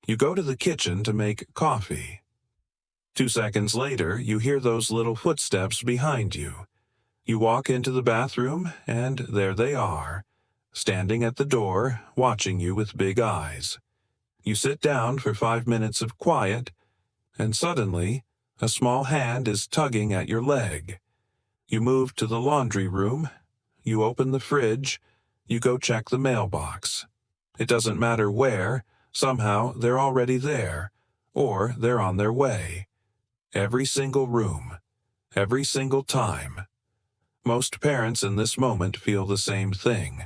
You go to the kitchen to make coffee. 2 seconds later, you hear those little footsteps behind you. You walk into the bathroom, and there they are, standing at the door, watching you with big eyes. You sit down for 5 minutes of quiet, and suddenly, a small hand is tugging at your leg. You move to the laundry room, you open the fridge, you go check the mailbox. It doesn't matter where, somehow they're already there, or they're on their way. Every single room, every single time. Most parents in this moment feel the same thing,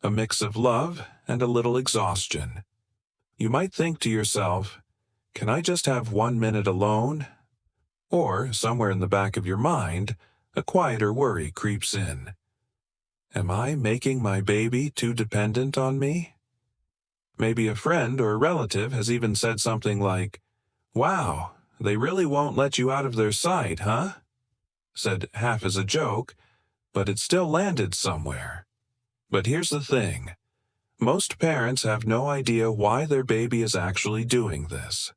a mix of love and a little exhaustion. You might think to yourself, can I just have 1 minute alone? Or, somewhere in the back of your mind, a quieter worry creeps in. Am I making my baby too dependent on me? Maybe a friend or relative has even said something like, "Wow, they really won't let you out of their sight, huh?" Said half as a joke, but it still landed somewhere. But here's the thing. Most parents have no idea why their baby is actually doing this.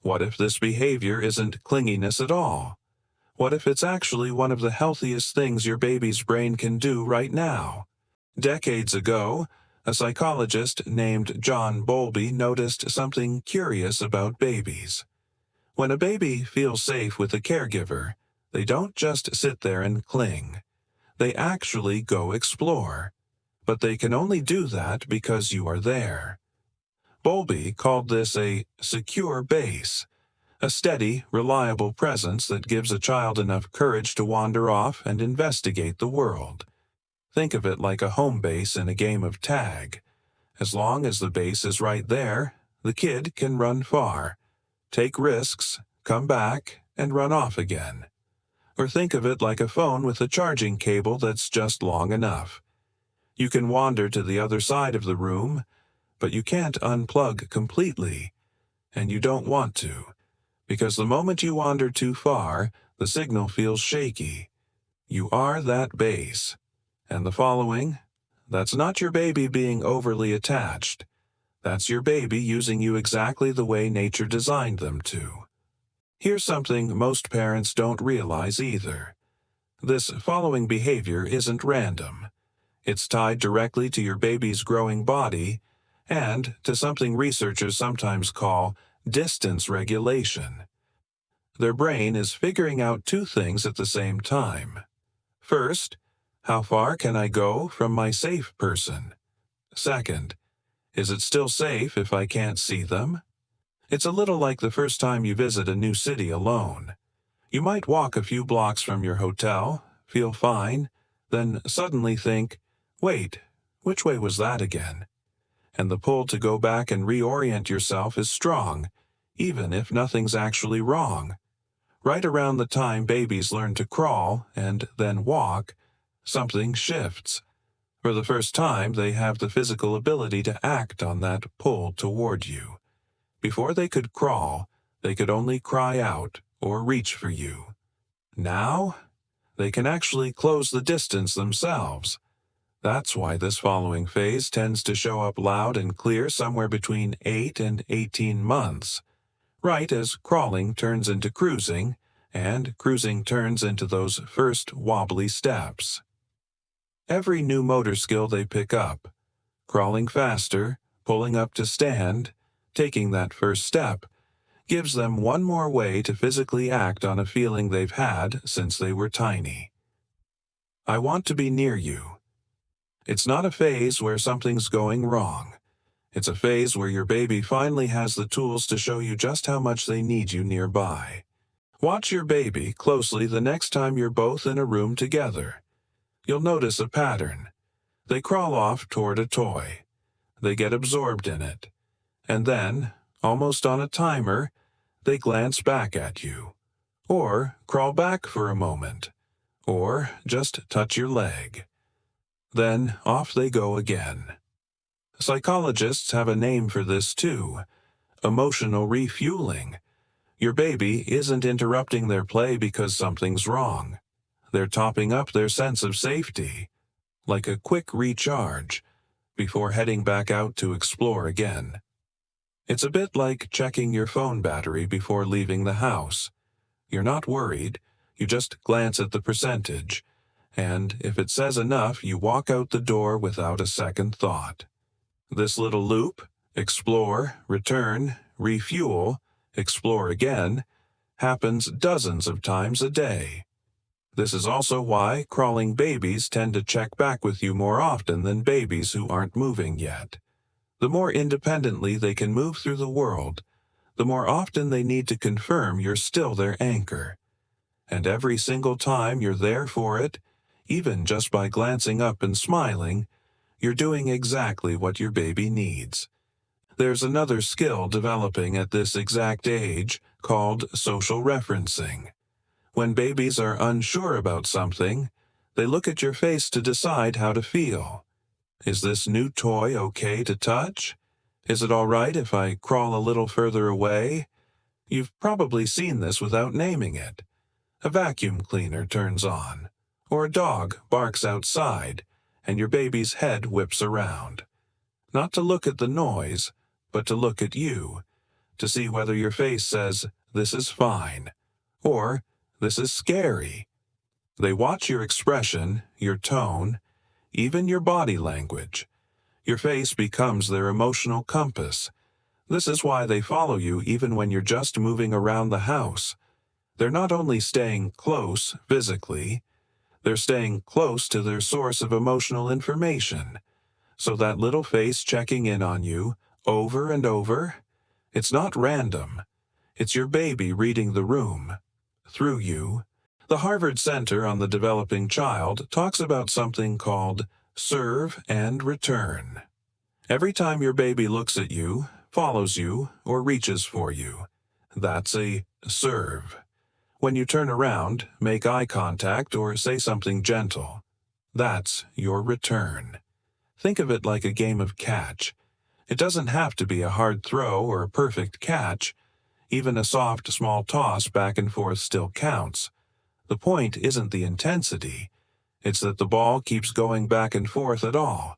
What if this behavior isn't clinginess at all? What if it's actually one of the healthiest things your baby's brain can do right now? Decades ago, a psychologist named John Bowlby noticed something curious about babies. When a baby feels safe with a caregiver, they don't just sit there and cling. They actually go explore. But they can only do that because you are there. Bowlby called this a secure base, a steady, reliable presence that gives a child enough courage to wander off and investigate the world. Think of it like a home base in a game of tag. As long as the base is right there, the kid can run far, take risks, come back, and run off again. Or think of it like a phone with a charging cable that's just long enough. You can wander to the other side of the room, but you can't unplug completely, and you don't want to, because the moment you wander too far, the signal feels shaky. You are that base. And the following, that's not your baby being overly attached. That's your baby using you exactly the way nature designed them to. Here's something most parents don't realize either. This following behavior isn't random. It's tied directly to your baby's growing body and to something researchers sometimes call distance regulation. Their brain is figuring out two things at the same time. First, how far can I go from my safe person? Second, is it still safe if I can't see them? It's a little like the first time you visit a new city alone. You might walk a few blocks from your hotel, feel fine, then suddenly think, wait, which way was that again? And the pull to go back and reorient yourself is strong, even if nothing's actually wrong. Right around the time babies learn to crawl and then walk, something shifts. For the first time, they have the physical ability to act on that pull toward you. Before they could crawl, they could only cry out or reach for you. Now, they can actually close the distance themselves. That's why this following phase tends to show up loud and clear somewhere between 8 and 18 months, right as crawling turns into cruising, and cruising turns into those first wobbly steps. Every new motor skill they pick up, crawling faster, pulling up to stand, taking that first step, gives them one more way to physically act on a feeling they've had since they were tiny. I want to be near you. It's not a phase where something's going wrong. It's a phase where your baby finally has the tools to show you just how much they need you nearby. Watch your baby closely the next time you're both in a room together. You'll notice a pattern. They crawl off toward a toy. They get absorbed in it. And then, almost on a timer, they glance back at you. Or crawl back for a moment. Or just touch your leg. Then off they go again. Psychologists have a name for this too: emotional refueling. Your baby isn't interrupting their play because something's wrong. They're topping up their sense of safety, like a quick recharge, before heading back out to explore again. It's a bit like checking your phone battery before leaving the house. You're not worried, you just glance at the percentage, and if it says enough, you walk out the door without a second thought. This little loop, explore, return, refuel, explore again, happens dozens of times a day. This is also why crawling babies tend to check back with you more often than babies who aren't moving yet. The more independently they can move through the world, the more often they need to confirm you're still their anchor. And every single time you're there for it, even just by glancing up and smiling, you're doing exactly what your baby needs. There's another skill developing at this exact age called social referencing. When babies are unsure about something, they look at your face to decide how to feel. Is this new toy okay to touch? Is it all right if I crawl a little further away? You've probably seen this without naming it. A vacuum cleaner turns on, or a dog barks outside, and your baby's head whips around. Not to look at the noise, but to look at you, to see whether your face says, "This is fine," or "This is scary." They watch your expression, your tone, even your body language. Your face becomes their emotional compass. This is why they follow you even when you're just moving around the house. They're not only staying close physically, they're staying close to their source of emotional information. So that little face checking in on you over and over, it's not random. It's your baby reading the room, through you. The Harvard Center on the Developing Child talks about something called serve and return. Every time your baby looks at you, follows you, or reaches for you, that's a serve. When you turn around, make eye contact, or say something gentle, that's your return. Think of it like a game of catch. It doesn't have to be a hard throw or a perfect catch. Even a soft, small toss back and forth still counts. The point isn't the intensity. It's that the ball keeps going back and forth at all.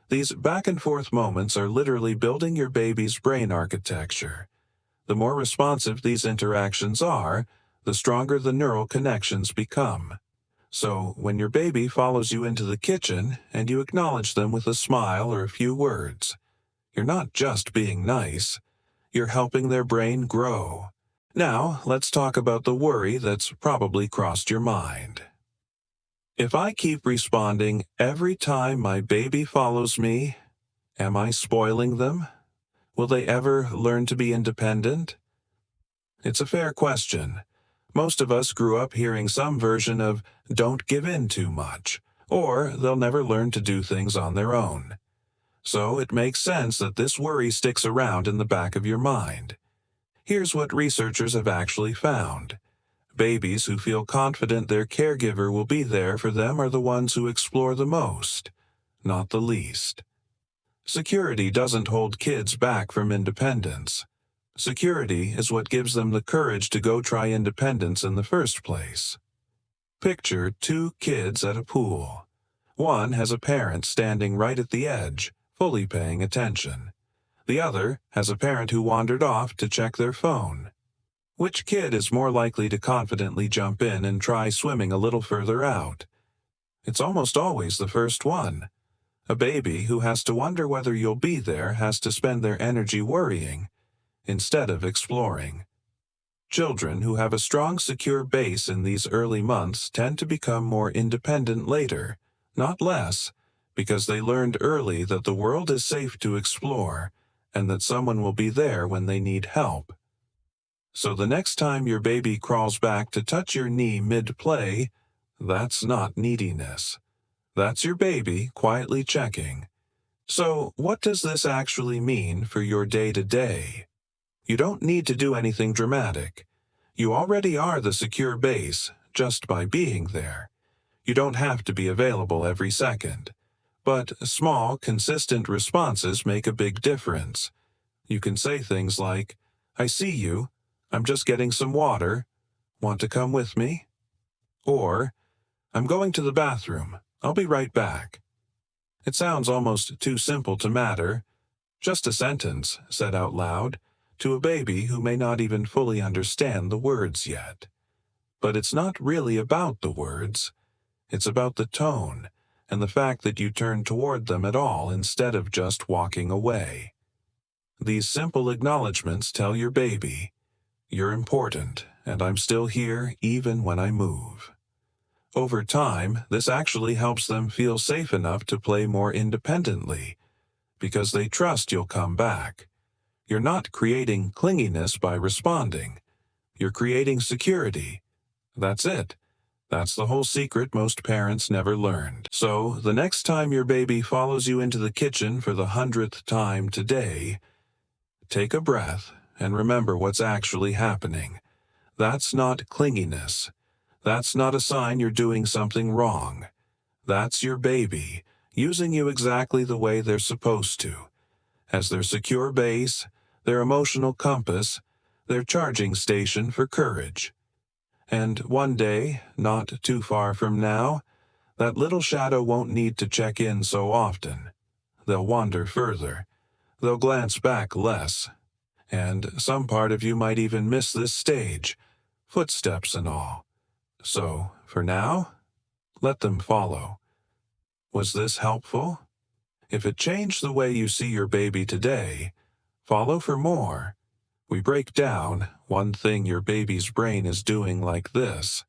These back and forth moments are literally building your baby's brain architecture. The more responsive these interactions are, the stronger the neural connections become. So, when your baby follows you into the kitchen and you acknowledge them with a smile or a few words, you're not just being nice, you're helping their brain grow. Now, let's talk about the worry that's probably crossed your mind. If I keep responding every time my baby follows me, am I spoiling them? Will they ever learn to be independent? It's a fair question. Most of us grew up hearing some version of "don't give in too much," or "they'll never learn to do things on their own." So it makes sense that this worry sticks around in the back of your mind. Here's what researchers have actually found. Babies who feel confident their caregiver will be there for them are the ones who explore the most, not the least. Security doesn't hold kids back from independence. Security is what gives them the courage to go try independence in the first place. Picture two kids at a pool. One has a parent standing right at the edge, fully paying attention. The other has a parent who wandered off to check their phone. Which kid is more likely to confidently jump in and try swimming a little further out? It's almost always the first one. A baby who has to wonder whether you'll be there has to spend their energy worrying instead of exploring. Children who have a strong, secure base in these early months tend to become more independent later, not less, because they learned early that the world is safe to explore and that someone will be there when they need help. So the next time your baby crawls back to touch your knee mid-play, that's not neediness. That's your baby quietly checking. So what does this actually mean for your day-to-day? You don't need to do anything dramatic. You already are the secure base just by being there. You don't have to be available every second. But small, consistent responses make a big difference. You can say things like, "I see you. I'm just getting some water. Want to come with me?" Or, "I'm going to the bathroom. I'll be right back." It sounds almost too simple to matter, Just a sentence said out loud to a baby who may not even fully understand the words yet. But it's not really about the words. It's about the tone and the fact that you turn toward them at all instead of just walking away. These simple acknowledgments tell your baby, "You're important, and I'm still here even when I move." Over time, this actually helps them feel safe enough to play more independently, because they trust you'll come back. You're not creating clinginess by responding. You're creating security. That's it. That's the whole secret most parents never learned. So, the next time your baby follows you into the kitchen for the 100th time today, take a breath and remember what's actually happening. That's not clinginess. That's not a sign you're doing something wrong. That's your baby, using you exactly the way they're supposed to, as their secure base, their emotional compass, their charging station for courage. And one day, not too far from now, that little shadow won't need to check in so often. They'll wander further. They'll glance back less. And some part of you might even miss this stage, footsteps and all. So, for now, let them follow. Was this helpful? If it changed the way you see your baby today, follow for more. We break down one thing your baby's brain is doing like this.